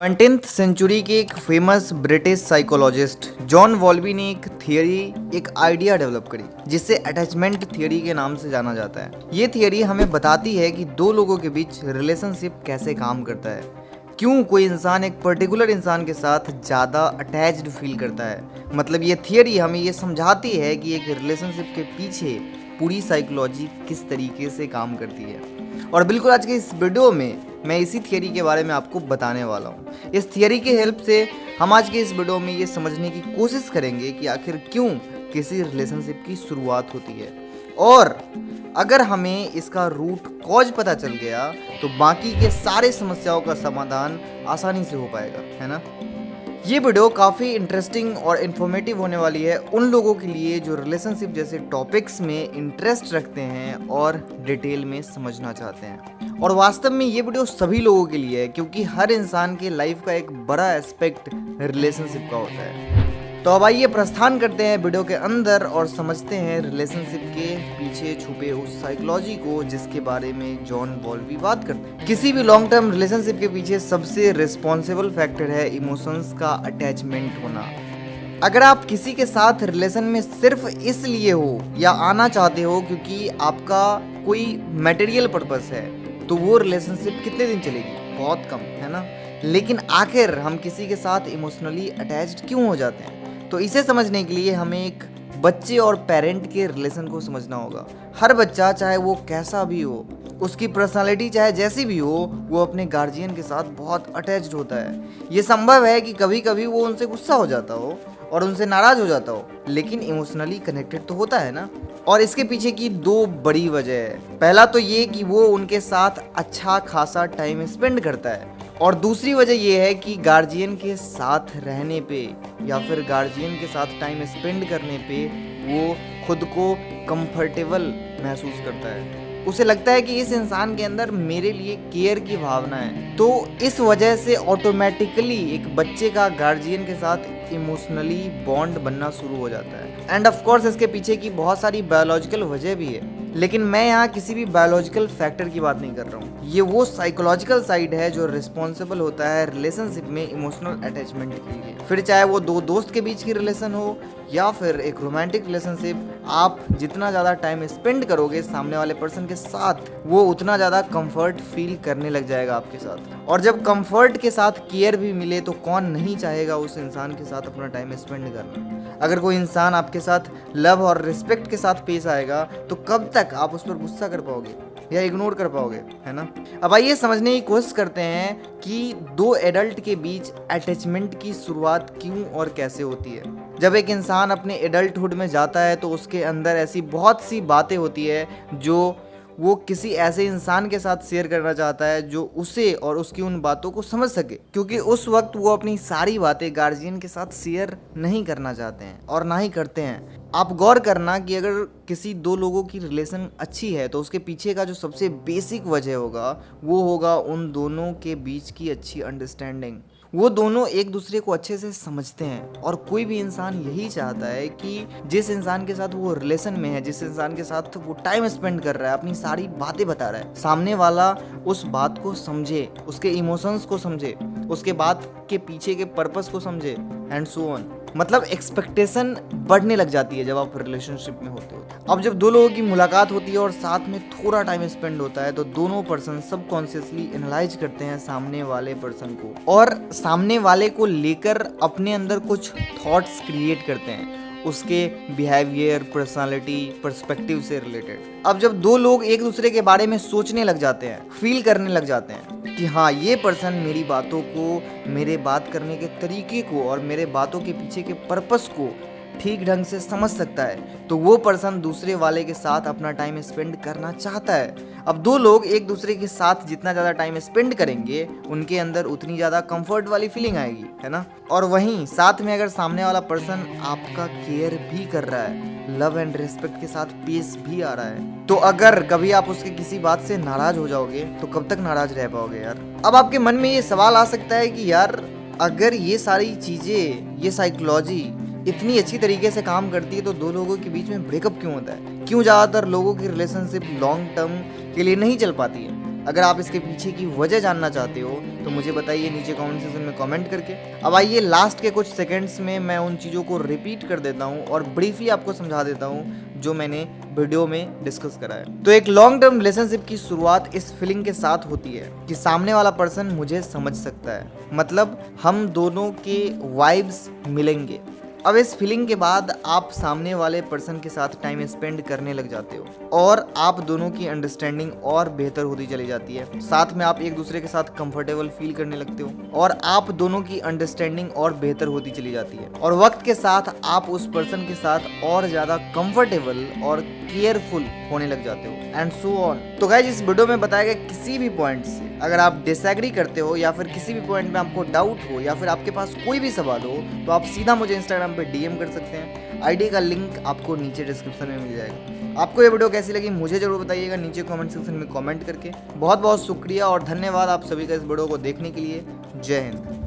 20th century के एक famous British psychologist John वॉल्बी ने एक आइडिया डेवलप करी जिसे अटैचमेंट थियरी के नाम से जाना जाता है। ये थियरी हमें बताती है कि दो लोगों के बीच रिलेशनशिप कैसे काम करता है, क्यों कोई इंसान एक पर्टिकुलर इंसान के साथ ज़्यादा अटैच्ड फील करता है। मतलब ये थियरी हमें ये समझाती है कि एक रिलेशनशिप के पीछे पूरी साइकोलॉजी किस तरीके से काम करती है। और बिल्कुल आज के इस वीडियो में मैं इसी थियरी के बारे में आपको बताने वाला हूँ। इस थियरी के हेल्प से हम आज के इस वीडियो में ये समझने की कोशिश करेंगे कि आखिर क्यों किसी रिलेशनशिप की शुरुआत होती है, और अगर हमें इसका रूट कॉज पता चल गया तो बाकी के सारे समस्याओं का समाधान आसानी से हो पाएगा, है ना। ये वीडियो काफ़ी इंटरेस्टिंग और इन्फॉर्मेटिव होने वाली है उन लोगों के लिए जो रिलेशनशिप जैसे टॉपिक्स में इंटरेस्ट रखते हैं और डिटेल में समझना चाहते हैं। और वास्तव में ये वीडियो सभी लोगों के लिए है, क्योंकि हर इंसान के लाइफ का एक बड़ा एस्पेक्ट रिलेशनशिप का होता है। तो अब आइए प्रस्थान करते हैं वीडियो के अंदर और समझते हैं रिलेशनशिप के पीछे छुपे उस साइकोलॉजी को जिसके बारे में जॉन बॉल्बी बात करते हैं। किसी भी लॉन्ग टर्म रिलेशनशिप के पीछे सबसे रिस्पॉन्सिबल फैक्टर है इमोशंस का अटैचमेंट होना। अगर आप किसी के साथ रिलेशन में सिर्फ इसलिए हो या आना चाहते हो क्योंकि आपका कोई मटेरियल पर्पस है, तो वो रिलेशनशिप कितने दिन चलेगी? बहुत कम, है ना। लेकिन आखिर हम किसी के साथ इमोशनली अटैच्ड क्यों हो जाते हैं? तो इसे समझने के लिए हमें एक बच्चे और पेरेंट के रिलेशन को समझना होगा। हर बच्चा, चाहे वो कैसा भी हो, उसकी पर्सनालिटी चाहे जैसी भी हो, वो अपने गार्जियन के साथ बहुत अटैच्ड होता है। ये संभव है कि कभी कभी वो उनसे गुस्सा हो जाता हो और उनसे नाराज हो जाता हो, लेकिन इमोशनली कनेक्टेड तो होता है ना। और इसके पीछे की दो बड़ी वजह है। पहला तो ये कि वो उनके साथ अच्छा खासा टाइम स्पेंड करता है, और दूसरी वजह ये है कि गार्जियन के साथ रहने पे या फिर गार्जियन के साथ टाइम स्पेंड करने पे वो खुद को कंफर्टेबल महसूस करता है। उसे लगता है कि इस इंसान के अंदर मेरे लिए केयर की भावना है। तो इस वजह से ऑटोमेटिकली एक बच्चे का गार्जियन के साथ इमोशनली बॉन्ड बनना शुरू हो जाता है। एंड ऑफ कोर्स इसके पीछे की बहुत सारी बायोलॉजिकल वजह भी है, लेकिन मैं यहाँ किसी भी बायोलॉजिकल फैक्टर की बात नहीं कर रहा हूँ। ये वो साइकोलॉजिकल साइड है जो रिस्पॉन्सिबल होता है रिलेशनशिप में इमोशनल अटैचमेंट के लिए। फिर चाहे वो दो दोस्त के बीच की रिलेशन हो या फिर एक रोमांटिक रिलेशनशिप, आप जितना ज़्यादा टाइम स्पेंड करोगे सामने वाले पर्सन के साथ, वो उतना ज़्यादा कंफर्ट फील करने लग जाएगा आपके साथ। और जब कंफर्ट के साथ केयर भी मिले तो कौन नहीं चाहेगा उस इंसान के साथ अपना टाइम स्पेंड करना। अगर कोई इंसान आपके साथ लव और रिस्पेक्ट के साथ पेश आएगा तो कब तक आप उस पर गुस्सा कर पाओगे या इग्नोर कर पाओगे, है ना। अब आइए समझने की कोशिश करते हैं कि दो एडल्ट के बीच अटैचमेंट की शुरुआत क्यों और कैसे होती है। जब एक इंसान अपने एडल्टहुड में जाता है तो उसके अंदर ऐसी बहुत सी बातें होती है जो वो किसी ऐसे इंसान के साथ शेयर करना चाहता है जो उसे और उसकी उन बातों को समझ सके, क्योंकि उस वक्त वो अपनी सारी बातें गार्जियन के साथ शेयर नहीं करना चाहते हैं और ना ही करते हैं। आप गौर करना कि अगर किसी दो लोगों की रिलेशन अच्छी है तो उसके पीछे का जो सबसे बेसिक वजह होगा वो होगा उन दोनों के बीच की अच्छी अंडरस्टैंडिंग। वो दोनों एक दूसरे को अच्छे से समझते हैं, और कोई भी इंसान यही चाहता है कि जिस इंसान के साथ वो रिलेशन में है, जिस इंसान के साथ वो टाइम स्पेंड कर रहा है, अपनी सारी बातें बता रहा है, सामने वाला उस बात को समझे, उसके इमोशंस को समझे, उसके बात के पीछे के पर्पस को समझे, एंड सो ऑन। मतलब एक्सपेक्टेशन बढ़ने लग जाती है जब आप रिलेशनशिप में होते हो। अब जब दो लोगों की मुलाकात होती है और साथ में थोड़ा टाइम स्पेंड होता है तो दोनों पर्सन सबकॉन्शियसली एनालाइज करते हैं सामने वाले पर्सन को, और सामने वाले को लेकर अपने अंदर कुछ थॉट्स क्रिएट करते हैं, उसके बिहेवियर, पर्सनालिटी, पर्सपेक्टिव से रिलेटेड। अब जब दो लोग एक दूसरे के बारे में सोचने लग जाते हैं, फील करने लग जाते हैं कि हाँ, ये पर्सन मेरी बातों को, मेरे बात करने के तरीके को और मेरे बातों के पीछे के पर्पस को ठीक ढंग से समझ सकता है, तो वो पर्सन दूसरे वाले के साथ अपना टाइम स्पेंड करना चाहता है। अब दो लोग एक दूसरे के साथ जितना ज़्यादा टाइम स्पेंड करेंगे उनके अंदर उतनी ज़्यादा कंफर्ट वाली फीलिंग आएगी, है ना। और वहीं साथ में अगर सामने वाला पर्सन आपका केयर भी कर रहा है, लव एंड रिस्पेक्ट के साथ पेश भी आ रहा है, तो अगर कभी आप उसके किसी बात से नाराज हो जाओगे तो कब तक नाराज रह पाओगे यार। अब आपके मन में ये सवाल आ सकता है कि यार, अगर ये सारी चीज़ें, ये साइकोलॉजी इतनी अच्छी तरीके से काम करती है तो दो लोगों के बीच में ब्रेकअप क्यों होता है? क्यों ज़्यादातर लोगों की रिलेशनशिप लॉन्ग टर्म के लिए नहीं चल पाती है? अगर आप इसके पीछे की वजह जानना चाहते हो तो मुझे बताइए नीचे कमेंट सेक्शन में कमेंट करके। अब आइए लास्ट के कुछ सेकंड्स में मैं उन चीज़ों को रिपीट कर देता हूँ और ब्रीफली आपको समझा देता हूँ जो मैंने वीडियो में डिस्कस करा है। तो एक लॉन्ग टर्म रिलेशनशिप की शुरुआत इस फीलिंग के साथ होती है कि सामने वाला पर्सन मुझे समझ सकता है, मतलब हम दोनों के वाइब्स मिलेंगे। अब इस फीलिंग के बाद आप सामने वाले पर्सन के साथ टाइम स्पेंड करने लग जाते हो और आप दोनों की अंडरस्टैंडिंग और बेहतर होती चली जाती है। साथ में आप एक दूसरे के साथ कंफर्टेबल फील करने लगते हो और आप दोनों की अंडरस्टैंडिंग और बेहतर होती चली जाती है और वक्त के साथ आप उस पर्सन के साथ और ज़्यादा कंफर्टेबल और केयरफुल होने लग जाते हो एंड सो ऑन। तो गाइस इस वीडियो में बताया गया किसी भी पॉइंट से अगर आप डिसएग्री करते हो या फिर किसी भी पॉइंट में आपको डाउट हो या फिर आपके पास कोई भी सवाल हो तो आप सीधा मुझे इंस्टाग्राम पे डीएम कर सकते हैं। आईडी का लिंक आपको नीचे डिस्क्रिप्शन में मिल जाएगा। आपको ये वीडियो कैसी लगी मुझे जरूर बताइएगा नीचे कमेंट सेक्शन में कमेंट करके। बहुत बहुत शुक्रिया और धन्यवाद आप सभी का इस वीडियो को देखने के लिए। जय हिंद।